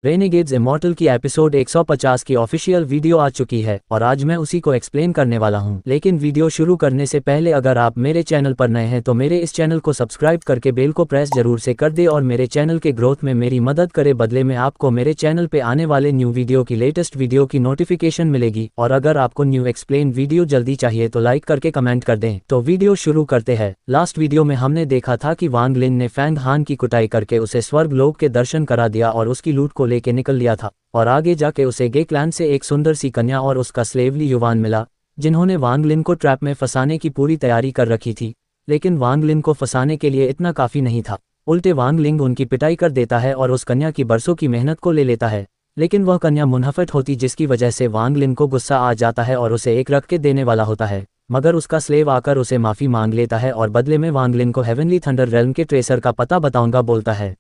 Renegades immortal की episode 150 की official video आ चुकी है और आज मैं उसी को एक्सप्लेन करने वाला हूं। लेकिन वीडियो शुरू करने से पहले अगर आप मेरे चैनल पर नए हैं तो मेरे इस चैनल को सब्सक्राइब करके बेल को प्रेस जरूर से कर दे और मेरे चैनल के ग्रोथ में मेरी मदद करे। बदले में आपको मेरे चैनल पे आने वाले न्यू वीडियो की लेटेस्ट वीडियो की नोटिफिकेशन मिलेगी। और अगर आपको न्यू एक्सप्लेन वीडियो जल्दी चाहिए तो लाइक करके कमेंट कर दें। तो वीडियो शुरू करते हैं। लास्ट वीडियो में हमने देखा था कि वांग लिन ने फैंग हान की कुटाई करके उसे स्वर्ग लोक के दर्शन करा दिया और उसकी लूट को लेके निकल लिया था। और आगे जाके उसे गे क्लैन से एक सुंदर सी कन्या और उसका स्लेव ली युवान मिला, जिन्होंने वांग लिन को ट्रैप में फंसाने की पूरी तैयारी कर रखी थी। लेकिन वांग लिन को फंसाने के लिए इतना काफी नहीं था, उल्टे वांग लिंग उनकी पिटाई कर देता है और उस कन्या की बरसों की मेहनत को ले लेता है। लेकिन वह कन्या मुनहफट होती, जिसकी वजह से वांग लिन को गुस्सा आ जाता है और उसे एक रख के देने वाला होता है। मगर उसका स्लेव आकर उसे माफी मांग लेता है और बदले में वांग लिन को हेवनली थंडर रेल्म के ट्रेसर का पता बताऊंगा बोलता है।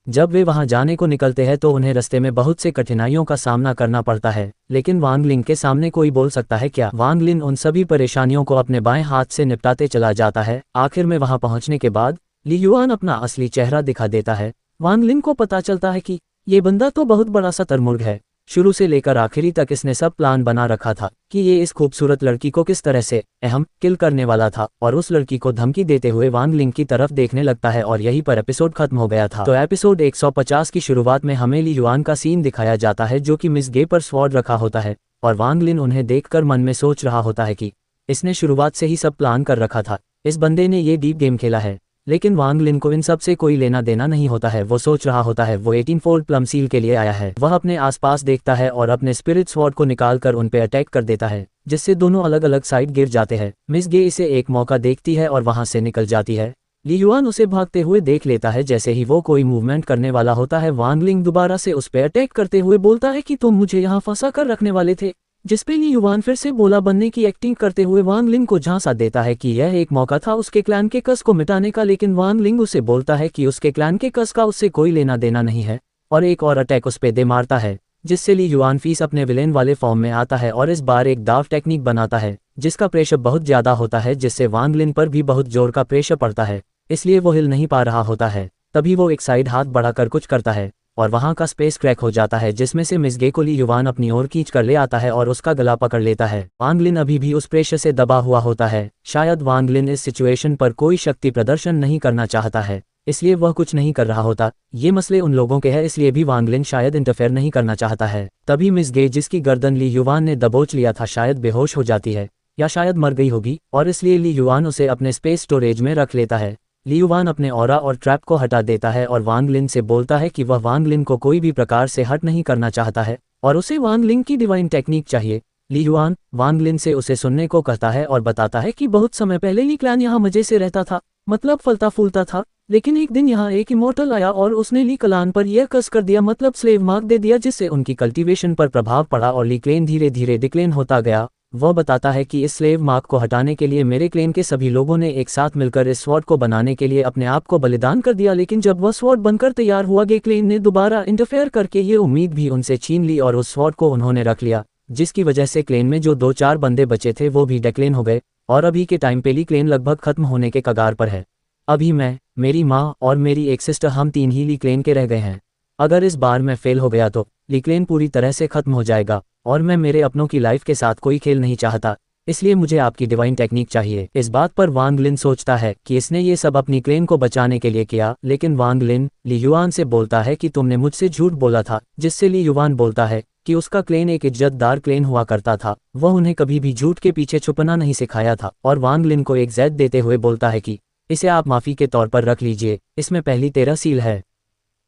जब वे वहां जाने को निकलते हैं तो उन्हें रास्ते में बहुत से कठिनाइयों का सामना करना पड़ता है। लेकिन वांग लिन के सामने कोई बोल सकता है क्या? वांग लिन उन सभी परेशानियों को अपने बाएं हाथ से निपटाते चला जाता है। आखिर में वहां पहुंचने के बाद ली युआन अपना असली चेहरा दिखा देता है। वांग लिन को पता चलता है कि ये बंदा तो बहुत बड़ा शतरमुर्ग है। शुरू से लेकर आखिरी तक इसने सब प्लान बना रखा था कि ये इस खूबसूरत लड़की को किस तरह से किल करने वाला था। और उस लड़की को धमकी देते हुए वांग लिन की तरफ देखने लगता है और यहीं पर एपिसोड खत्म हो गया था। तो एपिसोड 150 की शुरुआत में हमें ली युआन का सीन दिखाया जाता है, जो कि मिस गे पर स्वॉर्ड रखा होता है और वांग लिन उन्हें देखकर मन में सोच रहा होता है कि इसने शुरुआत से ही सब प्लान कर रखा था, इस बंदे ने ये डीप गेम खेला है। लेकिन वांग लिन को इन सब से कोई लेना देना नहीं होता है। वो सोच रहा होता है वो 18 फोल्ड प्लम सील के लिए आया है। वह अपने आसपास देखता है और अपने स्पिरिट स्वॉर्ड को निकालकर उन पे अटैक कर देता है, जिससे दोनों अलग अलग साइड गिर जाते हैं। मिस गे इसे एक मौका देखती है और वहां से निकल जाती है। ली युआन उसे भागते हुए देख लेता है। जैसे ही वो कोई मूवमेंट करने वाला होता है, वांग लिन दोबारा से उस पे अटैक करते हुए बोलता है कि तुम मुझे यहाँ फंसा कर रखने वाले थे। जिसपे ली युआन फिर से बोला बनने की एक्टिंग करते हुए वांग लिन को झांसा देता है कि यह एक मौका था उसके क्लैन के कस को मिटाने का। लेकिन वांग लिन उसे बोलता है कि उसके क्लैन के कस का उससे कोई लेना देना नहीं है और एक और अटैक उस पे दे मारता है, जिससे ली युआन फीस अपने विलेन वाले फॉर्म में आता है और इस बार एक दाव टेक्निक बनाता है जिसका प्रेशर बहुत ज्यादा होता है, जिससे वांग लिन पर भी बहुत जोर का प्रेशर पड़ता है, इसलिए वो हिल नहीं पा रहा होता है। तभी वो एक साइड हाथ बढ़ाकर कुछ करता है और वहां का स्पेस क्रैक हो जाता है, जिसमें से मिस गे को ली युआन अपनी ओर खींच कर ले आता है और उसका गला पकड़ लेता है। वांग लिन अभी भी उस प्रेशर से दबा हुआ होता है। शायद वांग लिन इस सिचुएशन पर कोई शक्ति प्रदर्शन नहीं करना चाहता है, इसलिए वह कुछ नहीं कर रहा होता। ये मसले उन लोगों के हैं, इसलिए भी वांग लिन शायद इंटरफेयर नहीं करना चाहता है। तभी मिस गे, जिसकी गर्दन ली युआन ने दबोच लिया था, शायद बेहोश हो जाती है या शायद मर गई होगी और इसलिए ली युआन उसे अपने स्पेस स्टोरेज में रख लेता है। ली युआन अपने ऑरा और ट्रैप को हटा देता है और वांग लिन से बोलता है कि वह वांग लिन को कोई भी प्रकार से हर्ट नहीं करना चाहता है और उसे वांग लिन की डिवाइन टेक्निक चाहिए। ली युआन वांग लिन से उसे सुनने को कहता है और बताता है कि बहुत समय पहले ली क्लैन यहाँ मजे से रहता था, मतलब फलता फूलता था। लेकिन एक दिन यहाँ एक इमोर्टल आया और उसने ली क्लैन पर यह कस कर दिया, मतलब स्लेव मार्क दे दिया, जिससे उनकी कल्टीवेशन पर प्रभाव पड़ा और ली क्लेन धीरे धीरे डिक्लेन होता गया। वह बताता है कि इस स्लेव मार्क को हटाने के लिए मेरे क्लेन के सभी लोगों ने एक साथ मिलकर इस स्वॉर्ड को बनाने के लिए अपने आप को बलिदान कर दिया। लेकिन जब वह स्वॉर्ड बनकर तैयार हुआ, गे क्लेन ने दोबारा इंटरफेयर करके ये उम्मीद भी उनसे छीन ली और उस स्वॉर्ड को उन्होंने रख लिया, जिसकी वजह से क्लेन में जो 2-4 बंदे बचे थे वो भी डेक्लेन हो गए और अभी के टाइम पे ली क्लेन लगभग खत्म होने के कगार पर है। अभी मैं, मेरी माँ और मेरी एक सिस्टर, हम 3 ही ली क्लेन के रह गए हैं। अगर इस बार मैं फेल हो गया तो ली क्लेन पूरी तरह से खत्म हो जाएगा और मैं मेरे अपनों की लाइफ के साथ कोई खेल नहीं चाहता, इसलिए मुझे आपकी डिवाइन टेक्निक चाहिए। इस बात पर वांग लिन सोचता है कि इसने ये सब अपनी क्लेन को बचाने के लिए किया। लेकिन वांग लिन ली युआन से बोलता है कि तुमने मुझसे झूठ बोला था, जिससे ली युआन बोलता है कि उसका क्लेन एक इज्जतदार क्लेन हुआ करता था, वह उन्हें कभी भी झूठ के पीछे छुपना नहीं सिखाया था। और वांग लिन को एक ज़ैद देते हुए बोलता है कि इसे आप माफी के तौर पर रख लीजिए, इसमें पहली 13 सील है।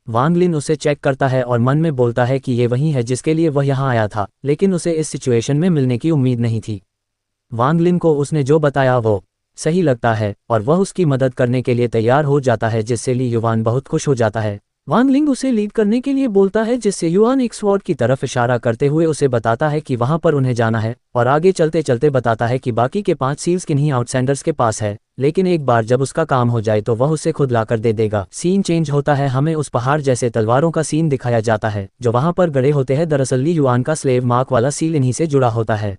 वांग लिन उसे चेक करता है और मन में बोलता है कि ये वही है जिसके लिए वह यहाँ आया था, लेकिन उसे इस सिचुएशन में मिलने की उम्मीद नहीं थी। वांग लिन को उसने जो बताया वो सही लगता है और वह उसकी मदद करने के लिए तैयार हो जाता है, जिससे ली युआन बहुत खुश हो जाता है। वांग लिन उसे लीड करने के लिए बोलता है, जिससे युआन एक स्वॉर्ड की तरफ इशारा करते हुए उसे बताता है कि वहां पर उन्हें जाना है और आगे चलते चलते बताता है कि बाकी के 5 सील्स किन्हीं आउटसाइडर्स के पास है, लेकिन एक बार जब उसका काम हो जाए तो वह उसे खुद लाकर दे देगा। सीन चेंज होता है, हमें उस पहाड़ जैसे तलवारों का सीन दिखाया जाता है जो वहां पर गड़े होते हैं। दरअसल ली युआन का स्लेव मार्क वाला सील इन्हीं से जुड़ा होता है।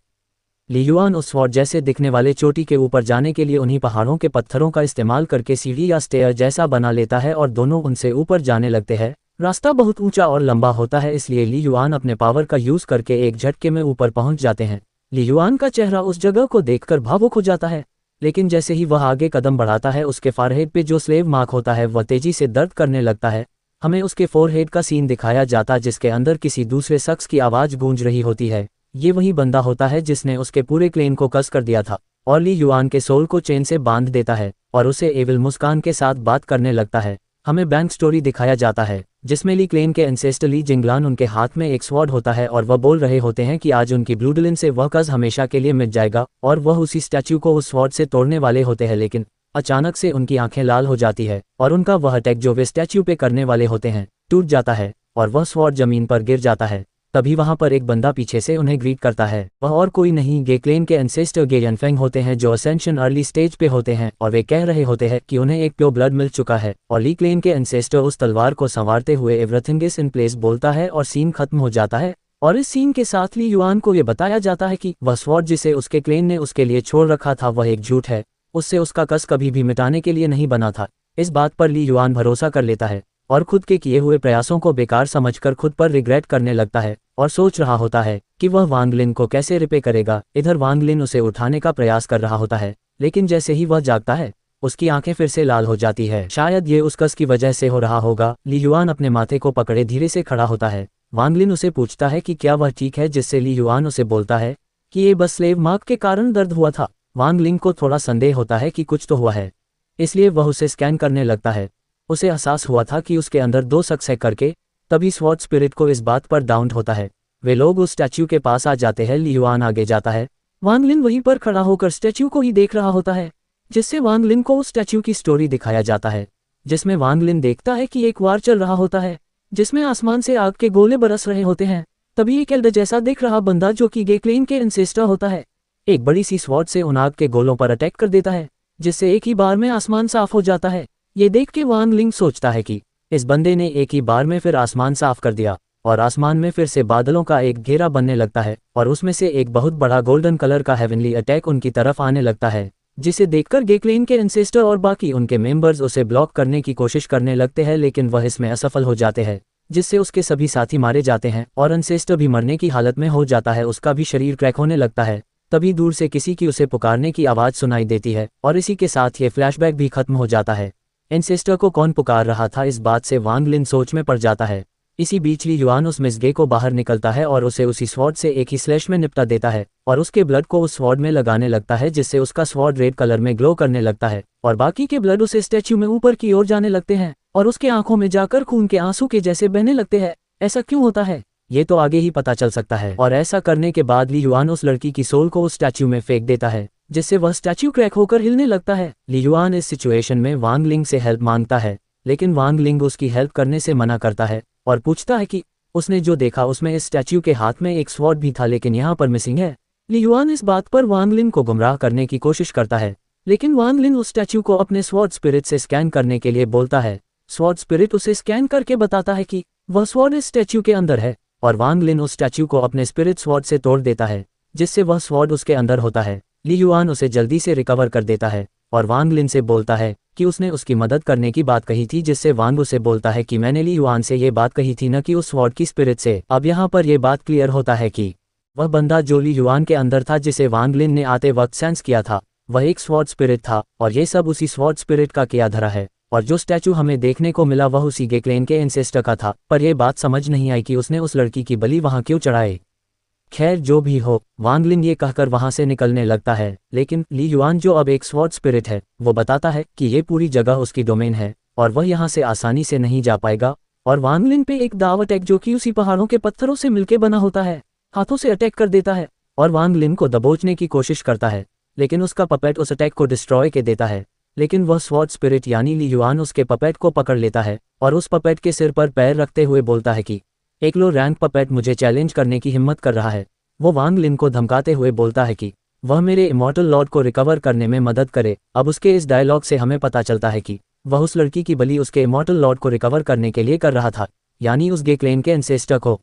ली युआन उस स्वॉर्ड जैसे दिखने वाले चोटी के ऊपर जाने के लिए उन्हीं पहाड़ों के पत्थरों का इस्तेमाल करके सीढ़ी या स्टेयर जैसा बना लेता है और दोनों उनसे ऊपर जाने लगते हैं। रास्ता बहुत ऊंचा और लंबा होता है, इसलिए ली युआन अपने पावर का यूज करके एक झटके में ऊपर पहुंच जाते हैं। ली युआन का चेहरा उस जगह को देखकर भावुक हो जाता है, लेकिन जैसे ही वह आगे कदम बढ़ाता है उसके फॉरहेड पे जो स्लेव मार्क होता है वह तेजी से दर्द करने लगता है। हमें उसके फोरहेड का सीन दिखाया जाता जिसके अंदर किसी दूसरे शख्स की आवाज़ गूंज रही होती है। ये वही बंदा होता है जिसने उसके पूरे क्लेन को कस कर दिया था और ली युआन के सोल को चेन से बांध देता है और उसे एविल मुस्कान के साथ बात करने लगता है। हमें बैंक स्टोरी दिखाया जाता है जिसमें ली क्लेन के एंसेस्टर ली जिंगलान उनके हाथ में एक स्वॉर्ड होता है और वह बोल रहे होते हैं कि आज उनकी ब्लूडलिन से वह कस हमेशा के लिए मिट जाएगा और वह उसी स्टैच्यू को उस स्वॉर्ड से तोड़ने वाले होते हैं, लेकिन अचानक से उनकी आंखें लाल हो जाती है और उनका वह अटैक जो वे स्टैच्यू पे करने वाले होते हैं टूट जाता है और वह स्वॉर्ड जमीन पर गिर जाता है। तभी वहां पर एक बंदा पीछे से उन्हें ग्रीट करता है। वह और कोई नहीं गे क्लेन के एंसेस्टर गे यनफेंग होते हैं जो असेंशन अर्ली स्टेज पे होते हैं और वे कह रहे होते हैं कि उन्हें एक प्योर ब्लड मिल चुका है और ली क्लेन के एंसेस्टर उस तलवार को संवारते हुए एवरीथिंग इज इन प्लेस बोलता है और सीन खत्म हो जाता है। और इस सीन के साथ ली युआन को ये बताया जाता है कि वह स्वॉर्ड जिसे उसके क्लेन ने उसके लिए छोड़ रखा था वह एक झूठ है, उससे उसका कस कभी भी मिटाने के लिए नहीं बना था। इस बात पर ली युआन भरोसा कर लेता है और खुद के किए हुए प्रयासों को बेकार समझकर खुद पर रिग्रेट करने लगता है और सोच रहा होता है कि वह वांग लिन को कैसे रिपे करेगा। इधर वांग लिन उसे उठाने का प्रयास कर रहा होता है, लेकिन जैसे ही वह जागता है उसकी आंखें फिर से लाल हो जाती है। शायद ये उस कस की वजह से हो रहा होगा। ली युआन अपने माथे को पकड़े धीरे से खड़ा होता है। वांग लिन उसे पूछता है कि क्या वह ठीक है, जिससे ली युआन उसे बोलता है कि ये बस स्लेव मार्क के कारण दर्द हुआ था। वांग लिन को थोड़ा संदेह होता है कि कुछ तो हुआ है, इसलिए वह उसे स्कैन करने लगता है। उसे एहसास हुआ था कि उसके अंदर 2 शख्स है करके। तभी स्वॉर्ड स्पिरिट को इस बात पर डाउट होता है। वे लोग उस स्टैच्यू के पास आ जाते हैं। ली युआन आगे जाता है। वांग लिन वहीं पर खड़ा होकर स्टैच्यू को ही देख रहा होता है, जिससे वांग लिन को उस स्टैच्यू की स्टोरी दिखाया जाता है, जिसमें वांग लिन देखता है कि एक वार चल रहा होता है जिसमें आसमान से आग के गोले बरस रहे होते हैं। तभी एक एल्डर जैसा दिख रहा बंदा जो कि गे क्लेन के एंसेस्टर होता है एक बड़ी सी स्वॉर्ड से उन आग के गोलों पर अटैक कर देता है, जिससे एक ही बार में आसमान साफ हो जाता है। ये देख के वांग लिन सोचता है कि इस बंदे ने एक ही बार में फिर आसमान साफ कर दिया और आसमान में फिर से बादलों का एक घेरा बनने लगता है और उसमें से एक बहुत बड़ा गोल्डन कलर का हेवनली अटैक उनकी तरफ आने लगता है, जिसे देखकर गे क्लेन के एंसेस्टर और बाकी उनके मेंबर्स उसे ब्लॉक करने की कोशिश करने लगते हैं, लेकिन वह इसमें असफल हो जाते हैं, जिससे उसके सभी साथी मारे जाते हैं और एंसेस्टर भी मरने की हालत में हो जाता है। उसका भी शरीर क्रैक होने लगता है। तभी दूर से किसी की उसे पुकारने की आवाज़ सुनाई देती है और इसी के साथ ये फ्लैशबैक भी खत्म हो जाता है। एंसेस्टर को कौन पुकार रहा था, इस बात से वांग लिन सोच में पड़ जाता है। इसी बीच ली युआन उस मिसगे को बाहर निकलता है और उसे उसी स्वॉर्ड से एक ही स्लैश में निपटा देता है और उसके ब्लड को उस स्वॉर्ड में लगाने लगता है, जिससे उसका स्वॉर्ड रेड कलर में ग्लो करने लगता है और बाकी के ब्लड उसे स्टैच्यू में ऊपर की ओर जाने लगते हैं और उसके आंखों में जाकर खून के आंसू के जैसे बहने लगते हैं। ऐसा क्यों होता है ये तो आगे ही पता चल सकता है। और ऐसा करने के बाद ली युआन उस लड़की की सोल को उस स्टैच्यू में फेंक देता है, जिससे वह स्टैच्यू क्रैक होकर हिलने लगता है। ली युआन इस सिचुएशन में वांग लिंग से हेल्प मांगता है, लेकिन वांग लिंग उसकी हेल्प करने से मना करता है और पूछता है कि उसने जो देखा उसमें इस स्टैच्यू के हाथ में एक स्वॉर्ड भी था, लेकिन यहाँ पर मिसिंग है। ली युआन इस बात पर वांग लिन को गुमराह करने की कोशिश करता है, लेकिन वांग लिन उस स्टैच्यू को अपने स्वॉर्ड स्पिरिट से स्कैन करने के लिए बोलता है। स्वॉर्ड स्पिरिट उसे स्कैन करके बताता है कि वह स्वॉर्ड इस स्टैच्यू के अंदर है और वांग लिन उस स्टैच्यू को अपने स्पिरिट स्वॉर्ड से तोड़ देता है, जिससे वह स्वॉर्ड उसके अंदर होता है। ली युआन उसे जल्दी से रिकवर कर देता है और वांग लिन से बोलता है कि उसने उसकी मदद करने की बात कही थी, जिससे वांग उसे बोलता है कि मैंने ली युआन से ये बात कही थी, न कि उस स्वॉर्ड की स्पिरिट से। अब यहाँ पर यह बात क्लियर होता है कि वह बंदा जो ली युआन के अंदर था, जिसे वांग लिन ने आते वक्त सेंस किया था, वह एक स्वॉर्ड स्पिरिट था और ये सब उसी स्वॉर्ड स्पिरिट का किया धरा है। और जो स्टैचू हमें देखने को मिला वह उसी गे क्लेन के एंसेस्टर का था, पर यह बात समझ नहीं आई कि उसने उस लड़की की बलि वहां क्यों चढ़ाई। खैर जो भी हो, वांग लिन ये कहकर वहां से निकलने लगता है, लेकिन ली युआन जो अब एक स्वॉर्ड स्पिरिट है वो बताता है कि ये पूरी जगह उसकी डोमेन है और वह यहाँ से आसानी से नहीं जा पाएगा। और वांग लिन पे एक दाव अटैक जो कि उसी पहाड़ों के पत्थरों से मिलकर बना होता है हाथों से अटैक कर देता है और वांग लिन को दबोचने की कोशिश करता है, लेकिन उसका पपेट उस अटैक को डिस्ट्रॉय कर देता है। लेकिन वह स्वॉर्ड स्पिरिट यानी ली युआन उसके पपेट को पकड़ लेता है और उस पपेट के सिर पर पैर रखते हुए बोलता है कि एक लो रैंक पपेट मुझे चैलेंज करने की हिम्मत कर रहा है। वो वांग लिन को धमकाते हुए बोलता है कि वह मेरे इमॉर्टल लॉर्ड को रिकवर करने में मदद करे। अब उसके इस डायलॉग से हमें पता चलता है कि वह उस लड़की की बलि उसके इमॉर्टल लॉर्ड को रिकवर करने के लिए कर रहा था, यानी उस गे क्लेन के एंसेस्टर को।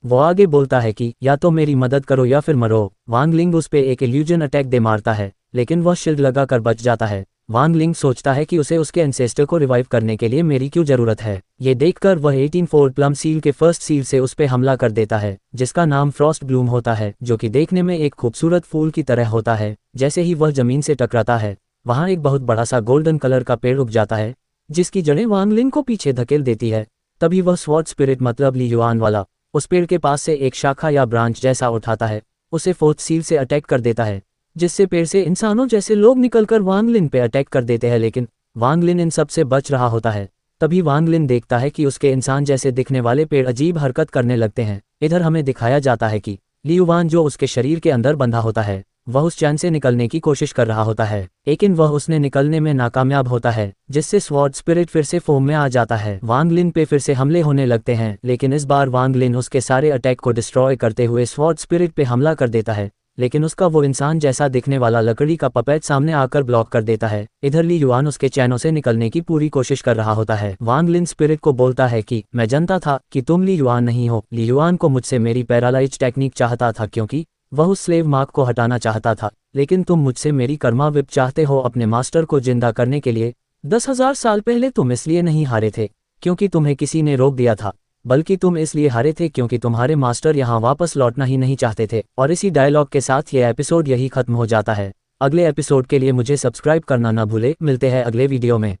वो आगे बोलता है कि या तो मेरी मदद करो या फिर मरो। वांग लिंग उस पे एक इल्यूजन अटैक दे मारता है, लेकिन वह शील्ड लगाकर बच जाता है वांग लिंग सोचता है कि उसे उसके एंसेस्टर को रिवाइव करने के लिए मेरी क्यों जरूरत है। ये देखकर वह 18 प्लम सील के फर्स्ट सील से उस पे हमला कर देता है, जिसका नाम फ्रॉस्ट ब्लूम होता है, जो कि देखने में एक खूबसूरत फूल की तरह होता है। जैसे ही वह जमीन से टकराता है, वहाँ एक बहुत बड़ा सा गोल्डन कलर का पेड़ उग जाता है, जिसकी जड़ें वांग लिंग को पीछे धकेल देती है। तभी वह स्वॉर्ड स्पिरिट मतलब ली युआन वाला उस पेड़ के पास से एक शाखा या ब्रांच जैसा उठाता है, उसे फोर्थ सील से अटैक कर देता है, जिससे पेड़ से इंसानों जैसे लोग निकलकर वांग लिन पे अटैक कर देते हैं। लेकिन वांग लिन इन सब से बच रहा होता है। तभी वांग लिन देखता है कि उसके इंसान जैसे दिखने वाले पेड़ अजीब हरकत करने लगते हैं। इधर हमें दिखाया जाता है कि लियुवान जो उसके शरीर के अंदर बंधा होता है, वह उस चैन से निकलने की कोशिश कर रहा होता है, लेकिन वह उसने निकलने में नाकामयाब होता है, जिससे स्वॉर्ड स्पिरिट फिर से फॉर्म में आ जाता है। वांग लिन पे फिर से हमले होने लगते हैं, लेकिन इस बार वांग लिन उसके सारे अटैक को डिस्ट्रॉय करते हुए स्वॉर्ड स्पिरिट पे हमला कर देता है, लेकिन उसका वो इंसान जैसा दिखने वाला लकड़ी का पपेट सामने आकर ब्लॉक कर देता है। इधर ली युआन उसके चैनों से निकलने की पूरी कोशिश कर रहा होता है। वांग लिन स्पिरिट को बोलता है कि मैं जानता था कि तुम ली युआन नहीं हो। ली युआन को मुझसे मेरी पैरालाइज टेक्निक चाहता था, क्योंकि वह उस स्लेव मार्क को हटाना चाहता था, लेकिन तुम मुझसे मेरी कर्मा विप चाहते हो अपने मास्टर को जिंदा करने के लिए। 10,000 साल पहले तुम इसलिए नहीं हारे थे क्योंकि तुम्हें किसी ने रोक दिया था, बल्कि तुम इसलिए हारे थे क्योंकि तुम्हारे मास्टर यहाँ वापस लौटना ही नहीं चाहते थे। और इसी डायलॉग के साथ ये एपिसोड यही खत्म हो जाता है। अगले एपिसोड के लिए मुझे सब्सक्राइब करना ना भूले। मिलते हैं अगले वीडियो में।